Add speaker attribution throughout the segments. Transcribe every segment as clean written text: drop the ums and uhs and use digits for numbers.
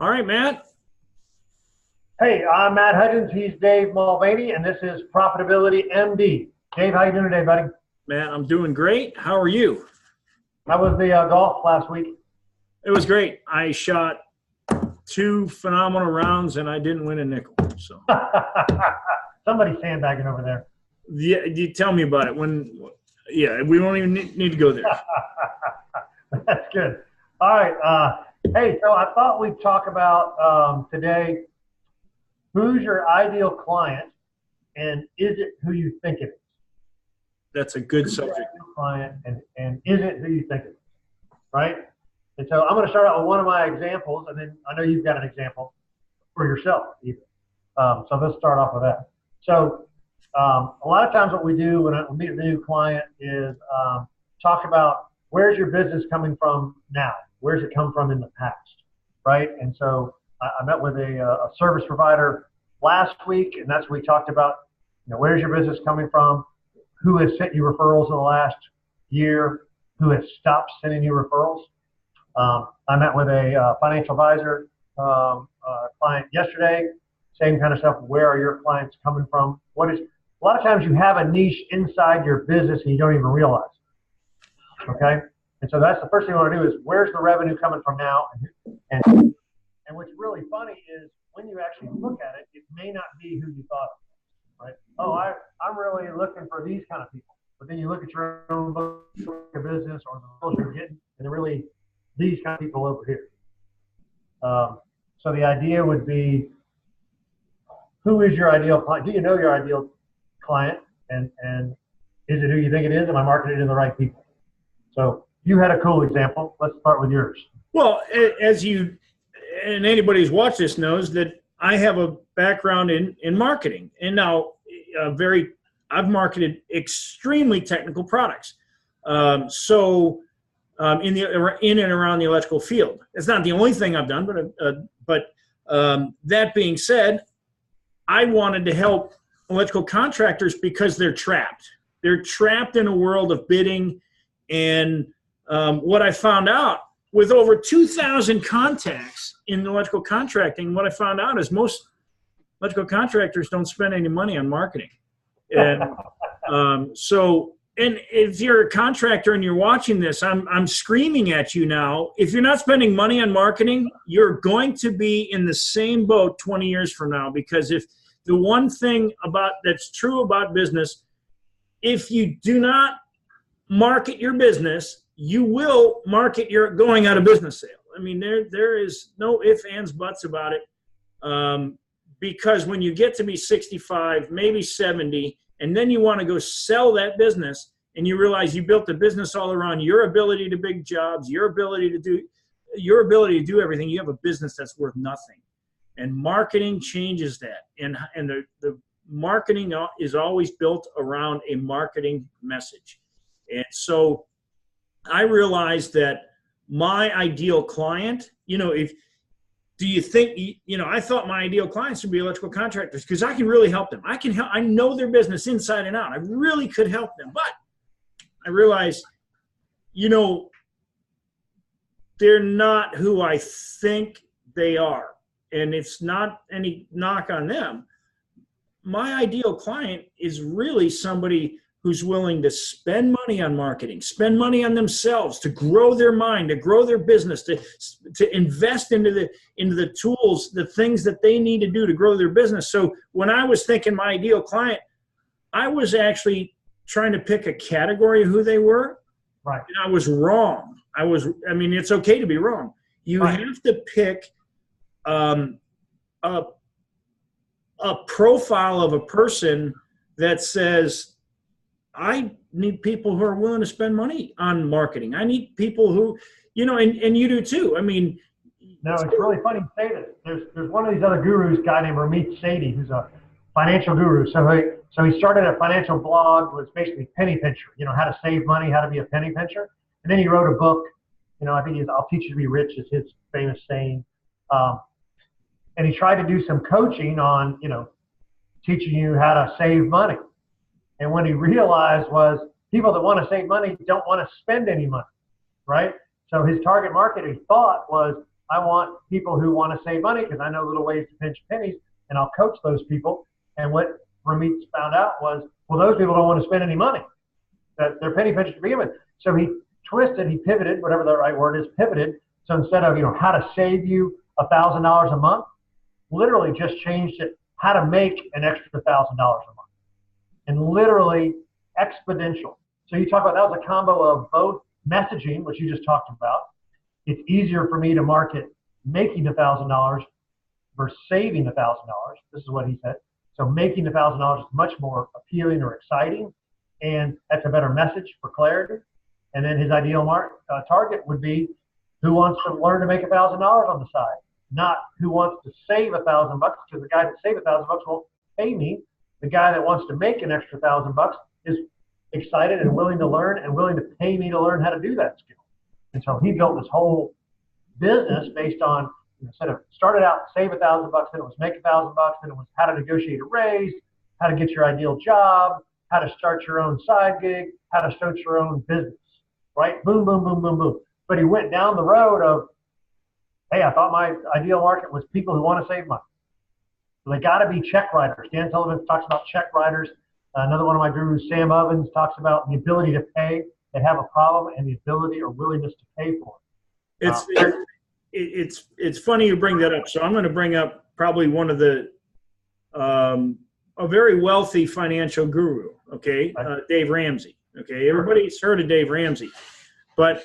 Speaker 1: All right, Matt.
Speaker 2: Hey, I'm Matt Hudgens. He's Dave Mulvaney, and this is Profitability MD. Dave, how you doing today, buddy?
Speaker 1: Matt, I'm doing great. How are you?
Speaker 2: How was the golf last week?
Speaker 1: It was great. I shot 2 phenomenal rounds, and I didn't win a nickel. So
Speaker 2: Somebody's sandbagging over there.
Speaker 1: yeah, you tell me about it. We won't even need to go there.
Speaker 2: That's good. All right. Hey, so I thought we'd talk about today, who's your ideal client, and is it who you think it is?
Speaker 1: That's a good
Speaker 2: Who's your
Speaker 1: subject.
Speaker 2: ideal client, and is it who you think it is? Right? And so I'm going to start out with one of my examples, and then I know you've got an example for yourself even. So let's start off with that. So a lot of times what we do when we meet a new client is talk about where's your business coming from now? Where's it come from in the past, right? And so I met with a service provider last week, and that's what we talked about. Where's your business coming from? Who has sent you referrals in the last year? Who has stopped sending you referrals? I met with a financial advisor client yesterday. Same kind of stuff. Where are your clients coming from? A lot of times you have a niche inside your business and you don't even realize. Okay, and so that's the first thing you want to do is where's the revenue coming from now? And what's really funny is when you actually look at it, it may not be who you thought it was, right? Oh, I'm really looking for these kind of people. But then you look at your own book, your business, or the roles you're getting, and they're really these kind of people over here. So the idea would be, who is your ideal client? Do you know your ideal client? And is it who you think it is? Am I marketing to the right people? So you had a cool example. Let's start with yours.
Speaker 1: Well, as you and anybody who's watched this knows that I have a background in marketing, and now I've marketed extremely technical products. In and around the electrical field. It's not the only thing I've done, but that being said, I wanted to help electrical contractors because they're trapped. They're trapped in a world of bidding, and what I found out with over 2,000 contacts in electrical contracting, what I found out is most electrical contractors don't spend any money on marketing. And and if you're a contractor and you're watching this, I'm screaming at you now. If you're not spending money on marketing, you're going to be in the same boat 20 years from now. Because if the one thing that's true about business, if you do not market your business, you will market your going out of business sale. I mean, there is no ifs, ands, buts about it. Because when you get to be 65, maybe 70, and then you want to go sell that business, and you realize you built a business all around your ability to big jobs, your ability to do everything. You have a business that's worth nothing, and marketing changes that. And the marketing is always built around a marketing message. And so I realized that my ideal client, do you think, I thought my ideal clients would be electrical contractors because I can really help them. I know their business inside and out. I really could help them. But I realized, they're not who I think they are. And it's not any knock on them. My ideal client is really somebody who's willing to spend money on marketing, spend money on themselves, to grow their mind, to grow their business, to invest into the tools, the things that they need to do to grow their business. So when I was thinking my ideal client, I was actually trying to pick a category of who they were.
Speaker 2: Right.
Speaker 1: And I was wrong. It's okay to be wrong. You have to pick a profile of a person that says, I need people who are willing to spend money on marketing. I need people who, and you do too.
Speaker 2: No, it's really funny you say this. There's one of these other gurus, a guy named Ramit Sethi, who's a financial guru. So he started a financial blog, was basically penny pincher, how to save money, how to be a penny pincher. And then he wrote a book, I think I'll Teach You to Be Rich is his famous saying. And he tried to do some coaching on, teaching you how to save money. And what he realized was people that want to save money don't want to spend any money, right? So his target market, he thought, was I want people who want to save money because I know little ways to pinch pennies, and I'll coach those people. And what Ramit found out was, well, those people don't want to spend any money. That they're penny pinchers to begin with. So he twisted, he pivoted, whatever the right word is, pivoted. So instead of, how to save you $1,000 a month, literally just changed it, how to make an extra $1,000 a month. And literally exponential. So you talk about, that was a combo of both messaging, which you just talked about. It's easier for me to market making $1,000 versus saving $1,000. This is what he said. So making $1,000 is much more appealing or exciting, and that's a better message for clarity. And then his ideal target would be who wants to learn to make $1,000 on the side, not who wants to save $1,000, because the guy that saved $1,000 won't pay me. The guy that wants to make an extra $1,000 is excited and willing to learn and willing to pay me to learn how to do that skill. And so he built this whole business based on, instead of started out save $1,000, then it was make $1,000, then it was how to negotiate a raise, how to get your ideal job, how to start your own side gig, how to start your own business, right? Boom, boom, boom, boom, boom. But he went down the road of, hey, I thought my ideal market was people who want to save money. So they got to be check writers. Dan Sullivan talks about check writers. Another one of my gurus, Sam Ovens, talks about the ability to pay. They have a problem and the ability or willingness to pay for it.
Speaker 1: It's funny you bring that up. So I'm going to bring up probably one of the a very wealthy financial guru. Okay, Dave Ramsey. Okay, everybody's heard of Dave Ramsey, but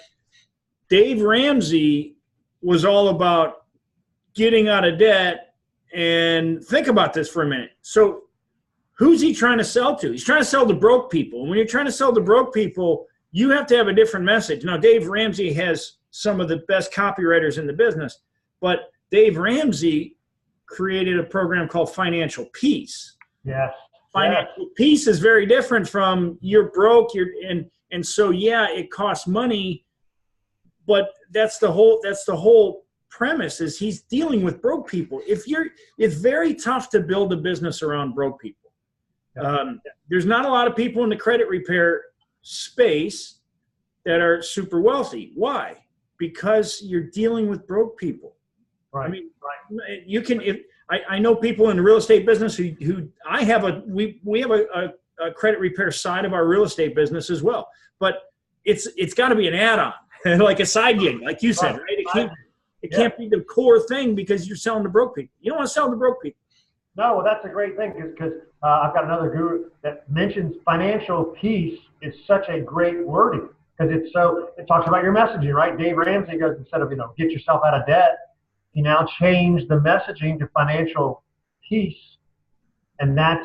Speaker 1: Dave Ramsey was all about getting out of debt. And think about this for a minute. So who's he trying to sell to? He's trying to sell to broke people. And when you're trying to sell to broke people, you have to have a different message. Now, Dave Ramsey has some of the best copywriters in the business, but Dave Ramsey created a program called Financial Peace.
Speaker 2: Yes.
Speaker 1: Financial Peace is very different from you're broke, and so yeah, it costs money, but that's the whole premise is he's dealing with broke people. It's very tough to build a business around broke people. There's not a lot of people in the credit repair space that are super wealthy. Why? Because you're dealing with broke people.
Speaker 2: Right.
Speaker 1: I mean, you can. I know people in the real estate business who we have a credit repair side of our real estate business as well, but it's got to be an add-on, like a side gig, like you said, right? It can't be the core thing because you're selling to broke people. You don't want to sell to broke people.
Speaker 2: No, well, that's a great thing because I've got another guru that mentions financial peace is such a great wording because it talks about your messaging, right? Dave Ramsey goes, instead of, get yourself out of debt, he now changed the messaging to financial peace, and that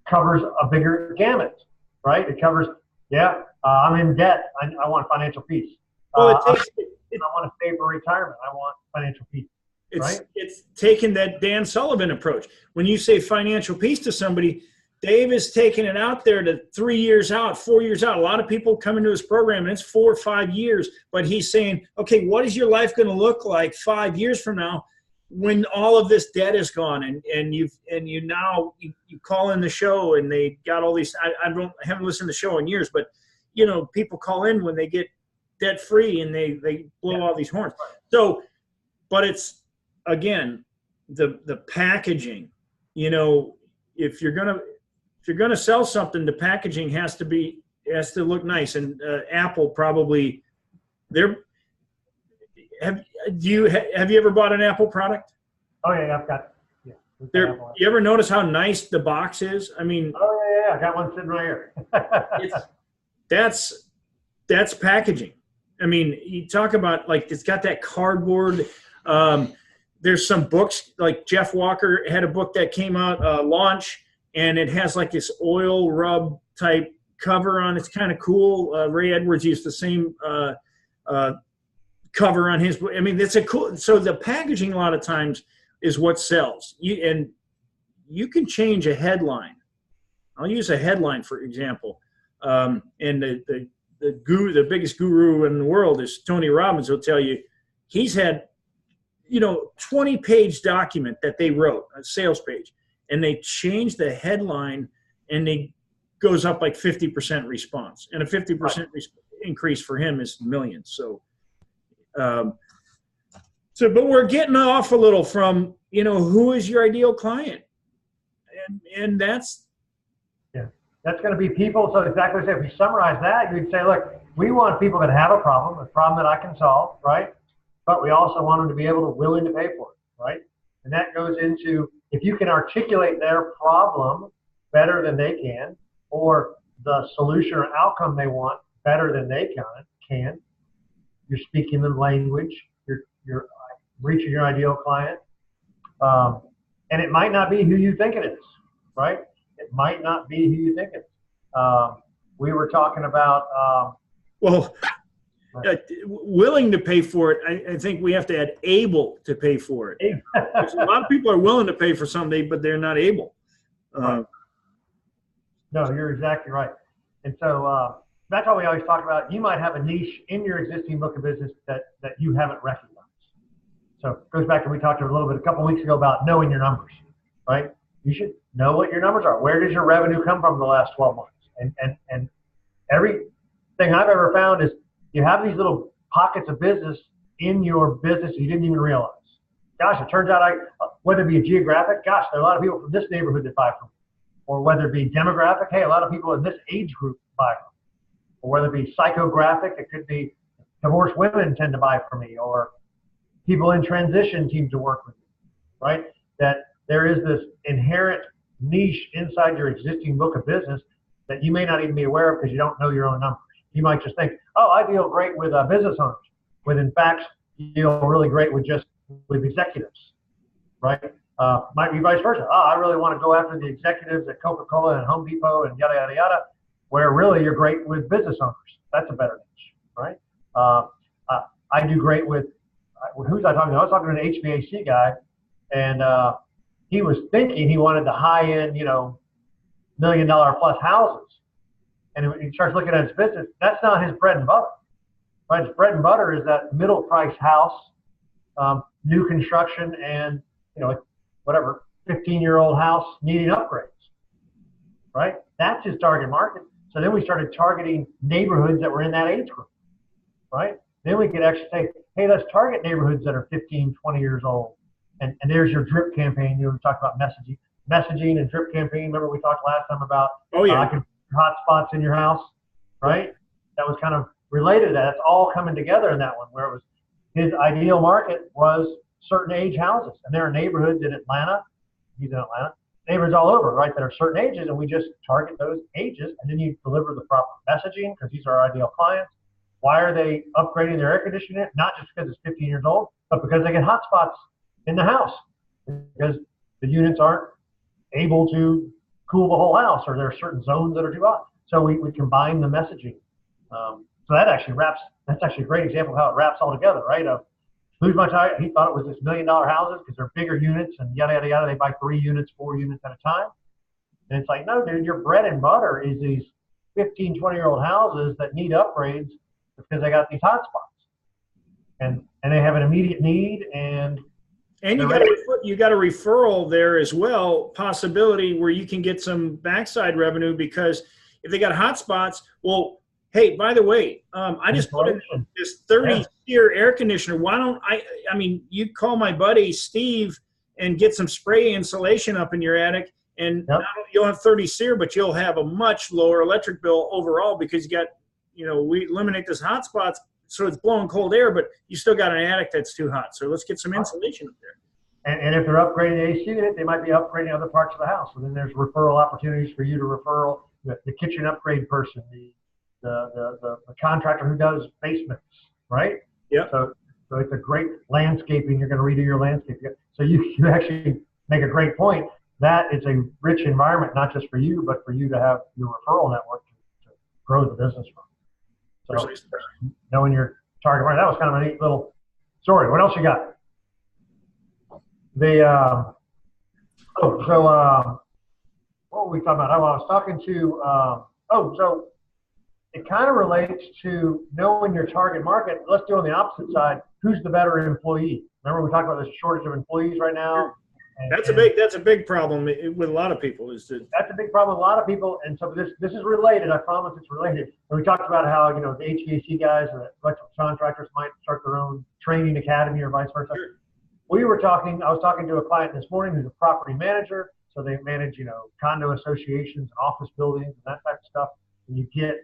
Speaker 2: covers a bigger gamut, right? It covers, I'm in debt. I want financial peace.
Speaker 1: Well,
Speaker 2: I want to save for retirement. I want financial peace.
Speaker 1: It's taking that Dan Sullivan approach. When you say financial peace to somebody, Dave is taking it out there to 3 years out, 4 years out. A lot of people come into his program and it's 4 or 5 years, but he's saying, okay, what is your life going to look like 5 years from now when all of this debt is gone and you call in the show and they got all these, I haven't listened to the show in years, but people call in when they get debt free and they blow all these horns. So, but it's, again, the packaging, if you're gonna sell something, the packaging has to look nice. And Apple probably, have you ever bought an Apple product?
Speaker 2: Oh yeah, I've got.
Speaker 1: Yeah. You ever notice how nice the box is? I mean.
Speaker 2: Oh yeah, I got one sitting right here.
Speaker 1: That's packaging. I mean, you talk about it's got that cardboard. There's some books, like Jeff Walker had a book that came out, Launch, and it has this oil rub type cover on. It's kind of cool. Ray Edwards used the same cover on his book. I mean, it's so the packaging a lot of times is what sells. You can change a headline. I'll use a headline, for example. And the biggest guru in the world is Tony Robbins. Will tell you he's had 20-page document that they wrote, a sales page, and they changed the headline and they goes up 50% response, and a 50% increase for him is millions. So So, but we're getting off a little from, who is your ideal client? And that's
Speaker 2: going to be people. So exactly, if we summarize that, you'd say, look, we want people that have a problem that I can solve, right? But we also want them to be willing to pay for it, right? And that goes into, if you can articulate their problem better than they can, or the solution or outcome they want better than they can, you're speaking the language, you're reaching your ideal client. And it might not be who you think it is, right? It might not be who you think it is. We were talking about...
Speaker 1: willing to pay for it. I think we have to add able to pay for it. A lot of people are willing to pay for something, but they're not able.
Speaker 2: Right. No, you're exactly right. And so that's why we always talk about, you might have a niche in your existing book of business that you haven't recognized. So it goes back to, we talked a little bit a couple of weeks ago about knowing your numbers, right? You should know what your numbers are. Where does your revenue come from the last 12 months? And everything I've ever found is you have these little pockets of business in your business you didn't even realize. Gosh, it turns out whether it be a geographic, gosh, there are a lot of people from this neighborhood that buy from me. Or whether it be demographic, hey, a lot of people in this age group buy from me. Or whether it be psychographic, it could be divorced women tend to buy from me, or people in transition seem to work with me, right? That there is this inherent niche inside your existing book of business that you may not even be aware of because you don't know your own numbers. You might just think, oh, I deal great with business owners, when in fact you deal really great with executives, right? Might be vice versa. Oh, I really want to go after the executives at Coca-Cola and Home Depot and yada, yada, yada, where really you're great with business owners. That's a better niche, right? I do great with, who's I talking to? I was talking to an HVAC guy, and he was thinking he wanted the high-end, $1 million plus houses. And when he starts looking at his business, that's not his bread and butter, right? His bread and butter is that middle price house, new construction, and, whatever, 15-year-old house needing upgrades, right? That's his target market. So then we started targeting neighborhoods that were in that age group, right? Then we could actually say, hey, let's target neighborhoods that are 15, 20 years old. And there's your drip campaign. We talked about messaging and drip campaign. Remember we talked last time about hot spots in your house, right? That was kind of related to that. It's all coming together in that one, where it was his ideal market was certain age houses. And there are neighborhoods in Atlanta, he's in Atlanta, neighborhoods all over, right, that are certain ages, and we just target those ages, and then you deliver the proper messaging because these are our ideal clients. Why are they upgrading their air conditioning? Not just because it's 15 years old, but because they get hot spots in the house, because the units aren't able to cool the whole house, or there are certain zones that are too hot. So we combine the messaging. So that's actually a great example of how it wraps all together, right? Who's my target? He thought it was this $1 million houses because they're bigger units and yada, yada, yada. They buy 3 units, 4 units at a time. And it's like, no, dude, your bread and butter is these 15, 20-year-old houses that need upgrades because they got these hot spots. And they have an immediate need, and
Speaker 1: you got a referral there as well, possibility where you can get some backside revenue, because if they got hot spots, well, hey, by the way, I just put in this 30-SEER air conditioner. Why don't I mean, you call my buddy Steve and get some spray insulation up in your attic, and not only you'll have 30-SEER, but you'll have a much lower electric bill overall, because you got, we eliminate this hot spots. So it's blowing cold air, but you still got an attic that's too hot. So let's get some insulation up there.
Speaker 2: And if they're upgrading the AC unit, they might be upgrading other parts of the house. So then there's referral opportunities for you to refer the kitchen upgrade person, the contractor who does basements, right?
Speaker 1: Yeah.
Speaker 2: So it's a great landscaping. You're going to redo your landscape. So you actually make a great point. That is a rich environment, not just for you, but for you to have your referral network to grow the business from. So knowing your target market, that was kind of a neat little story. What else you got? What were we talking about? I was talking to, so it kind of relates to knowing your target market. Let's do on the opposite side. Who's the better employee? Remember we talked about this shortage of employees right now?
Speaker 1: That's a big problem with a lot of people. That's
Speaker 2: a big problem with a lot of people, and so this is related. I promise it's related. And we talked about how the HVAC guys and the electrical contractors might start their own training academy or vice versa.
Speaker 1: Sure.
Speaker 2: I was talking to a client this morning who's a property manager. So they manage, condo associations and office buildings and that type of stuff. And you get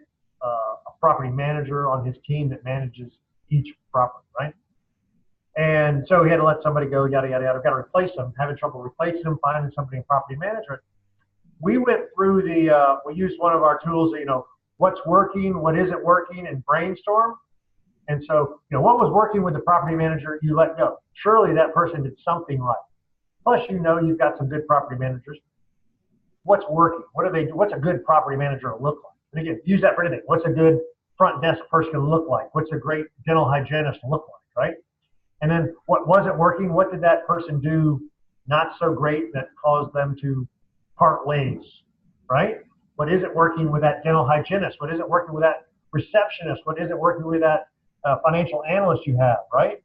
Speaker 2: a property manager on his team that manages each property, right? And so he had to let somebody go, yada, yada, yada. Got to replace them, having trouble replacing them, finding somebody in property management. We went through we used one of our tools, what's working, what isn't working, and brainstorm. And so, what was working with the property manager, you let go. Surely that person did something right. Plus, you've got some good property managers. What's working? What do they do? What's a good property manager look like? And again, use that for anything. What's a good front desk person look like? What's a great dental hygienist look like, right? And then what wasn't working? What did that person do not so great that caused them to part ways, right? What isn't working with that dental hygienist? What isn't working with that receptionist? What isn't working with that financial analyst you have, right?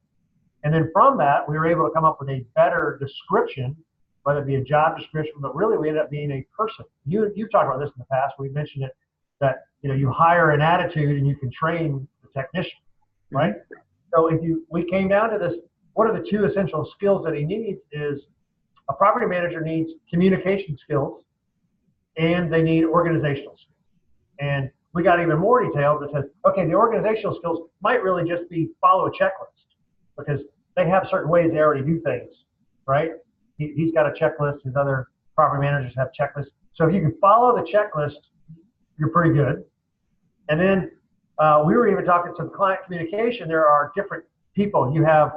Speaker 2: And then from that, we were able to come up with a better description, whether it be a job description, but really we ended up being a person. You've talked about this in the past. We mentioned it that you hire an attitude and you can train the technician, right? Mm-hmm. So we came down to this, what are the two essential skills that he needs is a property manager needs communication skills and they need organizational skills. And we got even more detailed that says, okay, the organizational skills might really just be follow a checklist because they have certain ways they already do things, right? He's got a checklist. His other property managers have checklists. So if you can follow the checklist, you're pretty good. And then we were even talking to client communication. There are different people. You have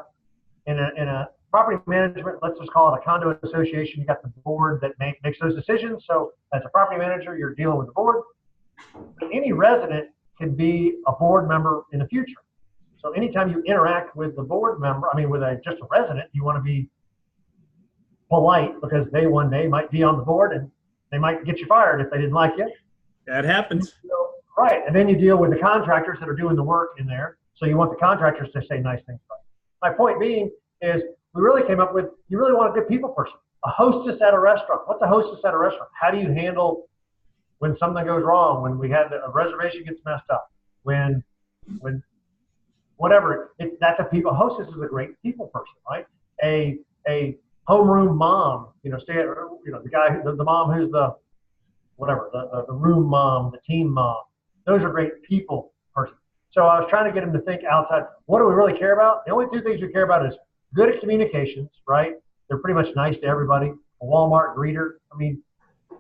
Speaker 2: in a property management, let's just call it a condo association, you got the board that makes those decisions. So as a property manager, you're dealing with the board. But any resident can be a board member in the future. So anytime you interact with the board member, with just a resident, you want to be polite because they one day might be on the board and they might get you fired if they didn't like you.
Speaker 1: That happens.
Speaker 2: Right. And then you deal with the contractors that are doing the work in there. So you want the contractors to say nice things about you. My point being is we really came up with, you really want a good people person. A hostess at a restaurant. What's a hostess at a restaurant? How do you handle when something goes wrong, when a reservation gets messed up, when whatever, that's a people. Hostess is a great people person, right? A homeroom mom, the guy, the mom who's the room mom, the team mom. Those are great people person. So I was trying to get him to think outside. What do we really care about? The only two things we care about is good at communications, right? They're pretty much nice to everybody. A Walmart greeter,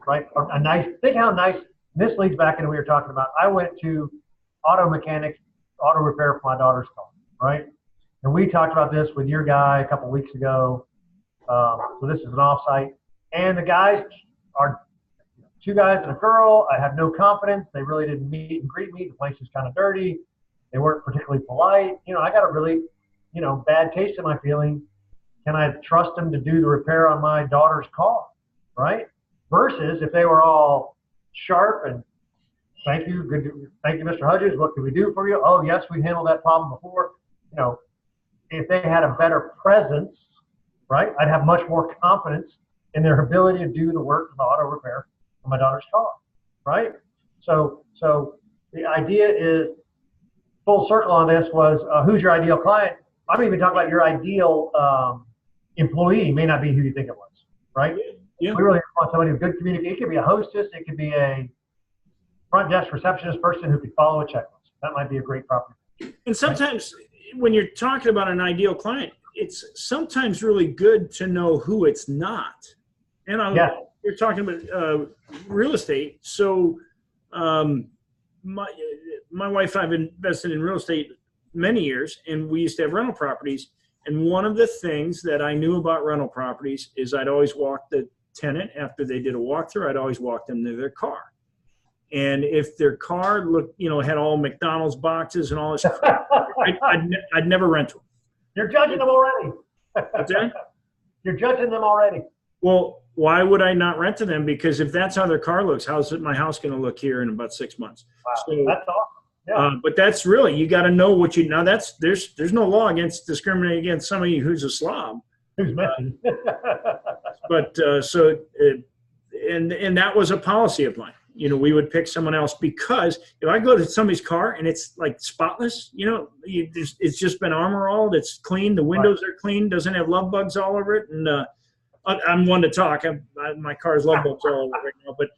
Speaker 2: right? Think how nice, this leads back into what we were talking about. I went to auto repair for my daughter's car, right? And we talked about this with your guy a couple weeks ago. So this is an offsite. And the guys are two guys and a girl. I have no confidence. They really didn't meet and greet me. The place is kind of dirty. They weren't particularly polite. I got a really, bad taste in my feeling. Can I trust them to do the repair on my daughter's car, right? Versus if they were all sharp and thank you, Mr. Hudges. What can we do for you? Oh, yes, we handled that problem before. If they had a better presence, right, I'd have much more confidence in their ability to do the work of the auto repair on my daughter's car, right? So the idea is full circle on this was who's your ideal client? I'm even talking about your ideal employee may not be who you think it was, right? Yeah. We really want somebody with good communication. It could be a hostess. It could be a front desk receptionist person who could follow a checklist. That might be a great property.
Speaker 1: And sometimes when you're talking about an ideal client, it's sometimes really good to know who it's not. And you're talking about real estate. So my wife and I have invested in real estate many years, and we used to have rental properties. And one of the things that I knew about rental properties is I'd always walk the tenant after they did a walkthrough. I'd always walk them to their car. And if their car looked, had all McDonald's boxes and all this, I'd never rent them.
Speaker 2: You're judging them already.
Speaker 1: What's that?
Speaker 2: You're judging them already.
Speaker 1: Well, why would I not rent to them? Because if that's how their car looks, how's my house going to look here in about 6 months?
Speaker 2: Wow, so, that's awesome. Yeah.
Speaker 1: But that's really, you got to know what there's no law against discriminating against somebody who's a slob.
Speaker 2: Who's messy.
Speaker 1: And that was a policy of mine. we would pick someone else, because if I go to somebody's car and it's like spotless, it's just been armor-alled, it's clean, the windows are clean, doesn't have love bugs all over it, and I'm one to talk. My car's love bugs all over right now, but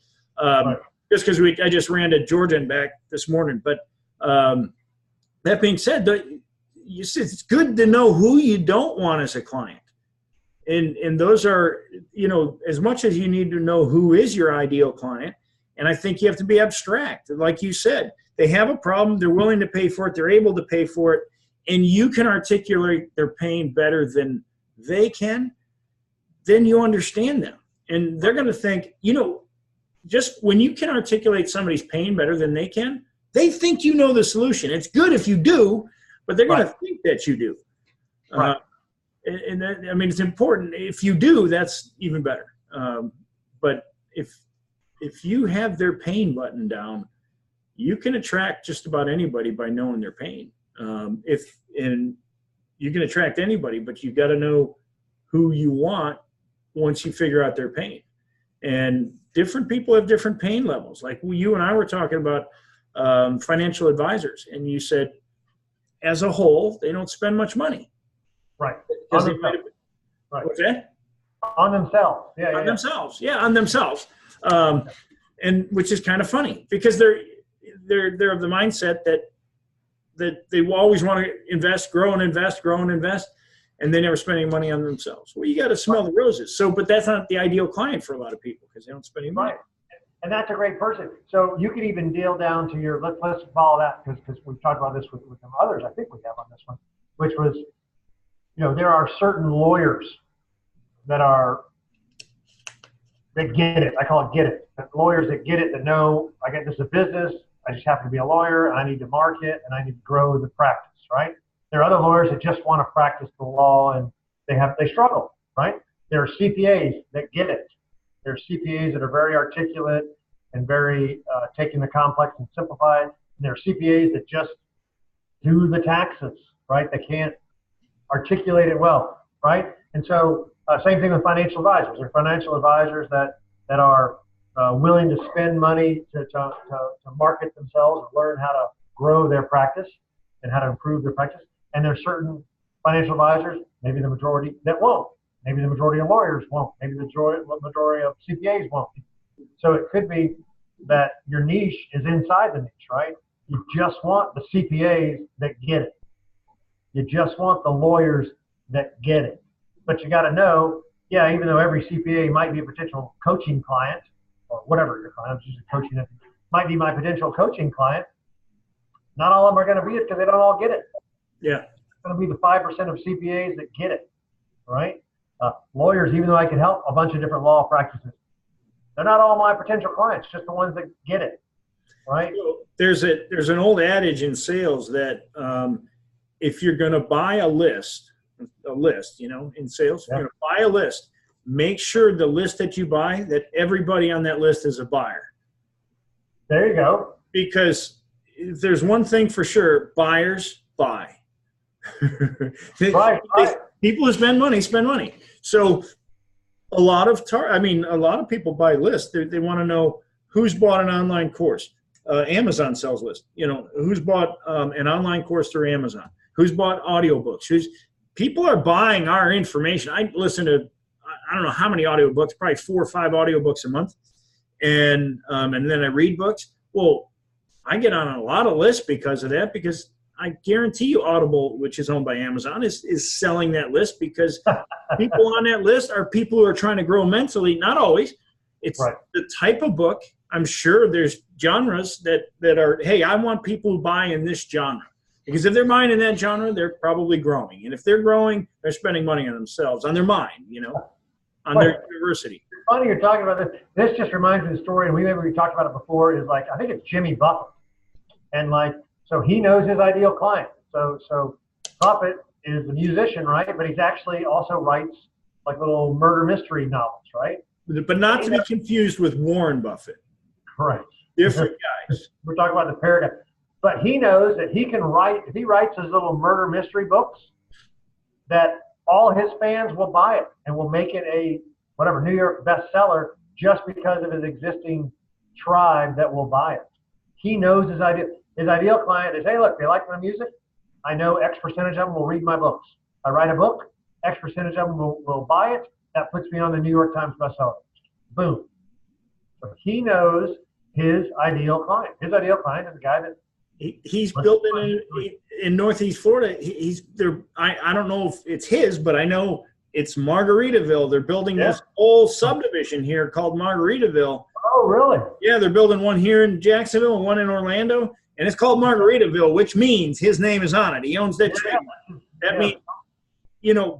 Speaker 1: just because I just ran to Georgia and back this morning. But that being said, it's good to know who you don't want as a client. And those are, as much as you need to know who is your ideal client. And I think you have to be abstract. Like you said, they have a problem, they're willing to pay for it, they're able to pay for it, and you can articulate their pain better than they can, then you understand them. And they're going to think, just when you can articulate somebody's pain better than they can, they think you know the solution. It's good if you do, but they're going to think that you do.
Speaker 2: Right.
Speaker 1: And that, it's important. If you do, that's even better. But if you have their pain buttoned down, you can attract just about anybody by knowing their pain. And you can attract anybody, but you got to know who you want once you figure out their pain. And different people have different pain levels. Like you and I were talking about financial advisors, and you said, as a whole, they don't spend much money.
Speaker 2: Right.
Speaker 1: On themselves. What's that?
Speaker 2: On themselves.
Speaker 1: On themselves. Yeah, on themselves. And which is kind of funny, because they're of the mindset that they will always want to invest, grow and invest, and they never spend any money on themselves. Well, you got to smell the roses. So, but that's not the ideal client for a lot of people, because they don't spend any money.
Speaker 2: Right. And that's a great person. So you could even deal down to your, let's follow that, because we've talked about this with some others I think we have on this one, which was, there are certain lawyers that get it. I call it get it. But lawyers that get it, that know, I get this is a business, I just happen to be a lawyer, I need to market, and I need to grow the practice, right? There are other lawyers that just want to practice the law, and they struggle, right? There are CPAs that get it. There are CPAs that are very articulate and very taking the complex and simplify it. And there are CPAs that just do the taxes, right? They can't articulate it well, right? And so same thing with financial advisors. There are financial advisors that are willing to spend money to market themselves and learn how to grow their practice and how to improve their practice. And there are certain financial advisors, maybe the majority, that won't. Maybe the majority of lawyers won't. Maybe the majority of CPAs won't. So it could be that your niche is inside the niche, right? You just want the CPAs that get it. You just want the lawyers that get it. But you got to know, even though every CPA might be a potential coaching client, or whatever your client, I'm just coaching, might be my potential coaching client, not all of them are going to be it, because they don't all get it.
Speaker 1: Yeah.
Speaker 2: It's going to be the 5% of CPAs that get it, right? Lawyers, even though I can help a bunch of different law practices, they're not all my potential clients, just the ones that get it, right?
Speaker 1: There's an old adage in sales that if you're going to buy a list, in sales, you're going to buy a list, make sure the list that you buy, that everybody on that list is a buyer.
Speaker 2: There you go.
Speaker 1: Because if there's one thing for sure, buyers buy.
Speaker 2: Right.
Speaker 1: People who spend money. So a lot of people buy lists. They want to know who's bought an online course. Amazon sells lists. Who's bought an online course through Amazon? Who's bought audiobooks? People are buying our information. I listen to, I don't know how many audiobooks, probably 4 or 5 audiobooks a month. And then I read books. Well, I get on a lot of lists because of that, because I guarantee you Audible, which is owned by Amazon, is selling that list, because people on that list are people who are trying to grow mentally. Not always. It's the type of book. I'm sure there's genres that are, hey, I want people who buy in this genre. Because if they're buying in that genre, they're probably growing. And if they're growing, they're spending money on themselves, on their mind, on their university.
Speaker 2: It's funny you're talking about this. This just reminds me of the story, and we talked about it before, is like, I think it's Jimmy Buffett. And so he knows his ideal client. So Buffett is a musician, right? But he's actually also writes like little murder mystery novels, right?
Speaker 1: But not to be confused with Warren Buffett.
Speaker 2: Correct.
Speaker 1: Different guys.
Speaker 2: We're talking about the paradigm. But he knows that he can write, if he writes his little murder mystery books, that all his fans will buy it and will make it a New York bestseller just because of his existing tribe that will buy it. He knows his ideal client is, hey, look, they like my music. I know X percentage of them will read my books. I write a book, X percentage of them will buy it. That puts me on the New York Times bestseller list. Boom. So he knows his ideal client. His ideal client is the guy that
Speaker 1: he's building in Northeast Florida. He's there. I don't know if it's his, but I know it's Margaritaville. They're building this whole subdivision here called Margaritaville.
Speaker 2: Oh, really?
Speaker 1: Yeah, they're building one here in Jacksonville and one in Orlando, and it's called Margaritaville, which means his name is on it. He owns that trademark. That means,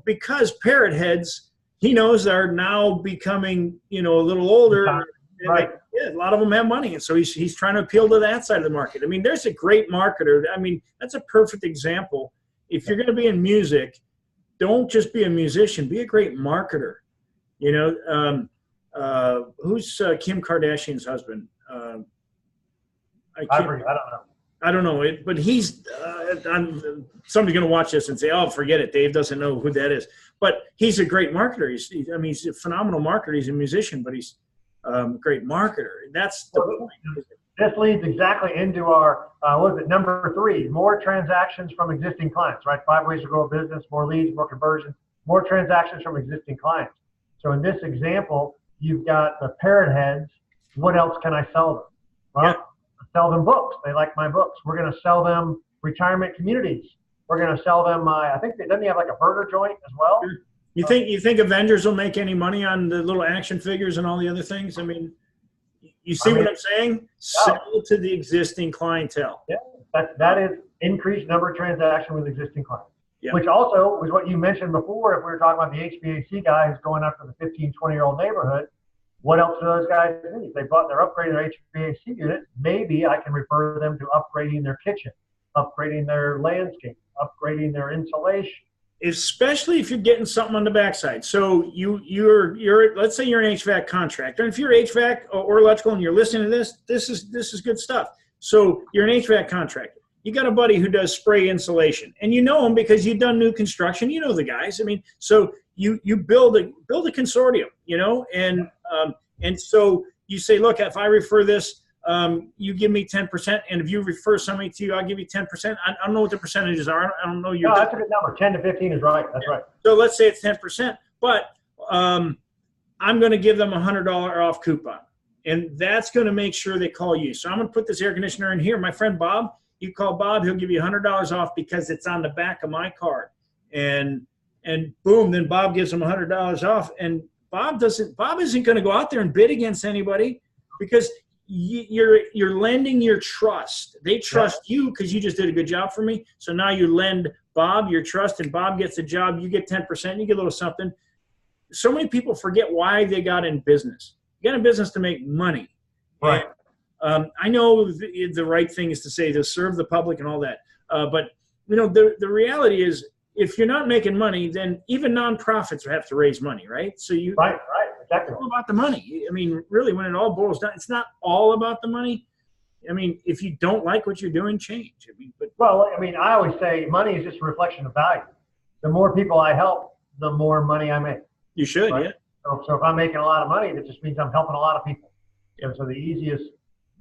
Speaker 1: because parrot heads, he knows are now becoming, a little older.
Speaker 2: Right.
Speaker 1: A lot of them have money, and so he's trying to appeal to that side of the market. I mean, there's a great marketer. I mean, that's a perfect example. If you're going to be in music, don't just be a musician. Be a great marketer. Who's Kim Kardashian's husband? I don't know it, but he's. Somebody's going to watch this and say, "Oh, forget it. Dave doesn't know who that is." But he's a great marketer. He's a phenomenal marketer. He's a musician, but he's a great marketer. That's the point.
Speaker 2: This leads exactly into our number 3: more transactions from existing clients. Right, 5 ways to grow a business: more leads, more conversions, more transactions from existing clients. So in this example, you've got the parrot heads. What else can I sell them? Well, sell them books. They like my books. We're going to sell them retirement communities. We're going to sell them. Doesn't he have like a burger joint as well?
Speaker 1: You think Avengers will make any money on the little action figures and all the other things? I mean, you see what I'm saying? Sell to the existing clientele.
Speaker 2: Yeah, that is increased number of transactions with existing clients.
Speaker 1: Yeah.
Speaker 2: Which also was what you mentioned before. If we were talking about the HVAC guy who's going after the 15, 20-year-old neighborhood, what else do those guys need? If they're upgrading their HVAC unit, maybe I can refer them to upgrading their kitchen, upgrading their landscape, upgrading their insulation. Especially
Speaker 1: if you're getting something on the backside. So you're let's say you're an HVAC contractor, and if you're HVAC or electrical and you're listening to this is good stuff. So you're an HVAC contractor. You got a buddy who does spray insulation, and you know him because you've done new construction. You know the guys. I mean, so you build a consortium, and so you say, look, if I refer this, you give me 10%, and if you refer somebody to you, I'll give you 10%. I don't know what the percentages are. I don't know your.
Speaker 2: No, that's a good number. 10 to 15 is right. That's right.
Speaker 1: So let's say it's 10%, but I'm going to give them a $100 off coupon, and that's going to make sure they call you. So I'm going to put this air conditioner in here. My friend Bob, you call Bob, he'll give you $100 off because it's on the back of my card, and boom, then Bob gives them $100 off, and Bob isn't going to go out there and bid against anybody because you're lending your trust. They trust you because you just did a good job for me. So now you lend Bob your trust, and Bob gets a job. You get 10%. You get a little something. So many people forget why they got in business. You got in business to make money.
Speaker 2: Right.
Speaker 1: And, I know the right thing is to say to serve the public and all that. But the reality is, if you're not making money, then even nonprofits have to raise money, right? So
Speaker 2: right, exactly.
Speaker 1: It's all about the money. I mean, really, when it all boils down, it's not all about the money. I mean, if you don't like what you're doing, change.
Speaker 2: I always say money is just a reflection of value. The more people I help, the more money I make.
Speaker 1: You should,
Speaker 2: right?
Speaker 1: yeah.
Speaker 2: So if I'm making a lot of money, that just means I'm helping a lot of people. And so the easiest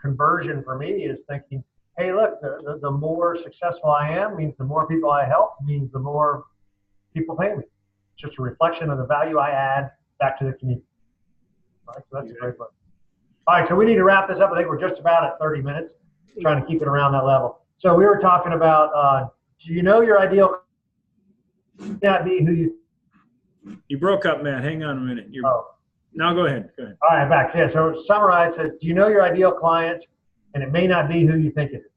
Speaker 2: conversion for me is thinking, hey, look, the more successful I am means the more people I help means the more people pay me. It's just a reflection of the value I add back to the community. Right? So that's a great one. All right, so we need to wrap this up. I think we're just about at 30 minutes, trying to keep it around that level. So we were talking about, do you know your ideal not be who
Speaker 1: you broke up, Matt. Hang on a minute. Now go ahead.
Speaker 2: All right, back. Yeah, so to summarize, do you know your ideal client? And it may not be who you think it is.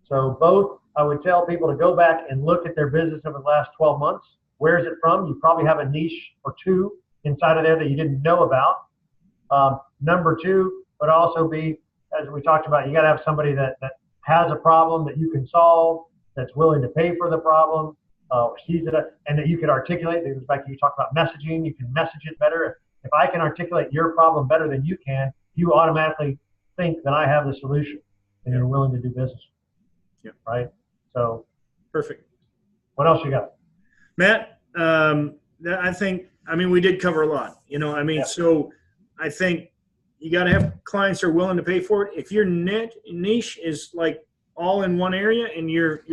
Speaker 2: So both, I would tell people to go back and look at their business over the last 12 months. Where is it from? You probably have a niche or two inside of there that you didn't know about. Number 2 would also be, as we talked about, you got to have somebody that has a problem that you can solve, that's willing to pay for the problem, sees it, and that you could articulate. It goes back to you talked about messaging. You can message it better. If I can articulate your problem better than you can, you automatically think that I have the solution and you're willing to do business.
Speaker 1: Yeah.
Speaker 2: Right. So
Speaker 1: perfect.
Speaker 2: What else you got?
Speaker 1: Matt, I think, we did cover a lot, so I think you got to have clients that are willing to pay for it. If your niche is like all in one area, and you're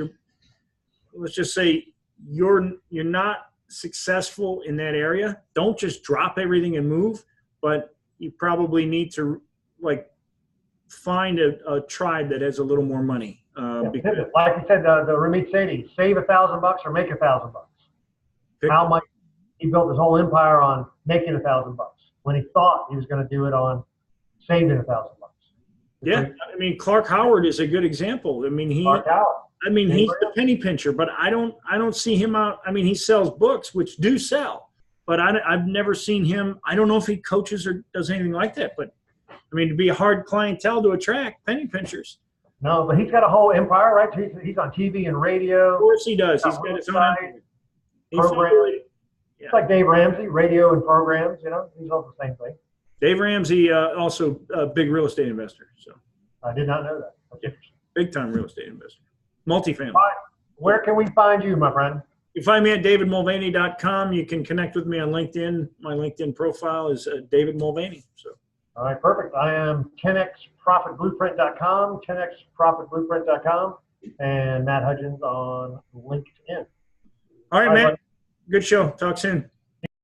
Speaker 1: let's just say you're not successful in that area, don't just drop everything and move, but you probably need to like find a tribe that has a little more money. Because,
Speaker 2: like you said, the Ramit Sethi, save $1,000 or make $1,000. How much he built his whole empire on making $1,000 when he thought he was going to do it on saving $1,000.
Speaker 1: Yeah, I mean, Clark Howard is a good example. I mean, he's the penny pincher, but I don't see him out. I mean, he sells books, which do sell, but I've never seen him. I don't know if he coaches or does anything like that, but I mean, to be a hard clientele to attract penny pinchers.
Speaker 2: No, but he's got a whole empire, right? He's on TV and radio.
Speaker 1: Of course he does. He's got his own empire.
Speaker 2: It's like Dave Ramsey, radio and programs, you know, he's all the same thing.
Speaker 1: Dave Ramsey, also a big real estate investor. So
Speaker 2: I did not know that.
Speaker 1: Yeah, big time real estate investor. Multifamily.
Speaker 2: Where can we find you, my friend?
Speaker 1: You can find me at davidmulvaney.com. You can connect with me on LinkedIn. My LinkedIn profile is David Mulvaney. So.
Speaker 2: All right, perfect. I am 10xprofitblueprint.com, 10xprofitblueprint.com, and Matt Hudgens on LinkedIn.
Speaker 1: All right, Matt. Good show. Talk soon.